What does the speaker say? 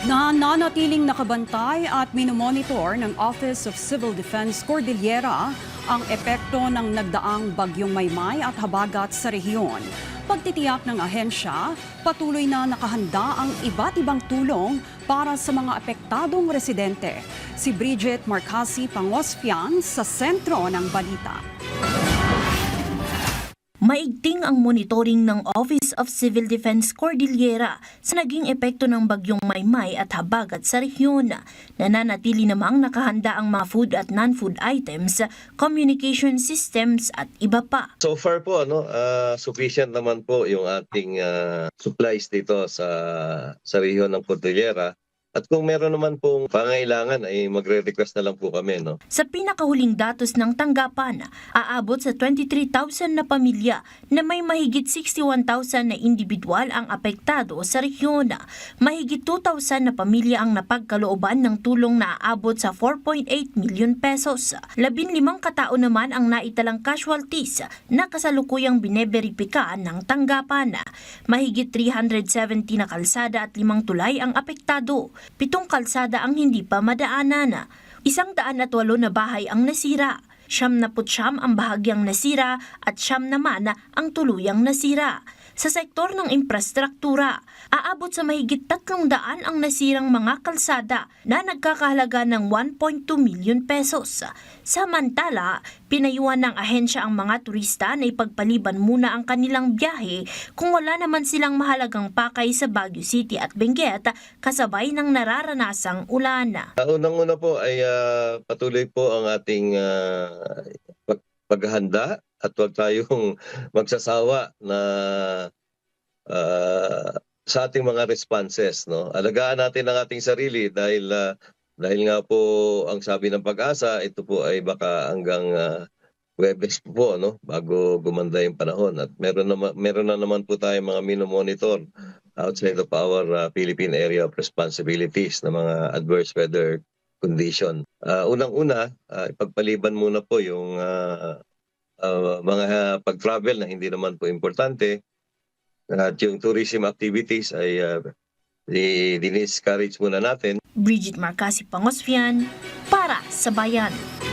Nananatiling nakabantay at minomonitor ng Office of Civil Defense Cordillera ang epekto ng nagdaang bagyong Maymay at habagat sa rehiyon. Pagtitiyak ng ahensya, patuloy na nakahanda ang iba't ibang tulong para sa mga apektadong residente. Si Bridget Marcasi Pangosfian sa sentro ng balita. Maigting ang monitoring ng Office of Civil Defense Cordillera sa naging epekto ng bagyong Maymay at habagat sa rehiyon. Nananatili namang nakahanda ang mga food at non-food items, communication systems at iba pa. So far po, sufficient naman po yung ating supplies dito sa rehiyon ng Cordillera. At kung meron naman pong pangailangan ay magre-request na lang po kami. Sa pinakahuling datos ng tanggapan, aabot sa 23,000 na pamilya na may mahigit 61,000 na individual ang apektado sa rehiyon. Mahigit 2,000 na pamilya ang napagkalooban ng tulong na aabot sa 4.8 million pesos. 15 katao naman ang naitalang casualties na kasalukuyang bineberipika ng tanggapan. Mahigit 370 na kalsada at 5 tulay ang apektado. 7 kalsada ang hindi pa madaanan. 108 na bahay ang nasira. 79 ang bahagyang nasira at 9 naman ang tuluyang nasira. Sa sektor ng infrastruktura, aabot sa mahigit 300 ang nasirang mga kalsada na nagkakahalaga ng 1.2 million pesos. Samantala, pinayuhan ng ahensya ang mga turista na ipagpaliban muna ang kanilang biyahe kung wala naman silang mahalagang pakay sa Baguio City at Benguet kasabay ng nararanasang ulan. Unang-una po ay patuloy po ang ating paghahanda at huwag tayong magsasawa na sa ating mga responses. Alagaan natin ang ating sarili dahil nga po ang sabi ng Pag-asa, ito po ay baka hanggang Huwebes po bago gumanda yung panahon. At meron na naman po tayong mga minomonitor outside of our Philippine Area of Responsibilities na mga adverse weather condition. Unang-una, ipagpaliban muna po yung mga pag-travel na hindi naman po importante. At yung tourism activities ay diniscourage muna natin. Bridget Marcasi Pangosfian para sa Bayan.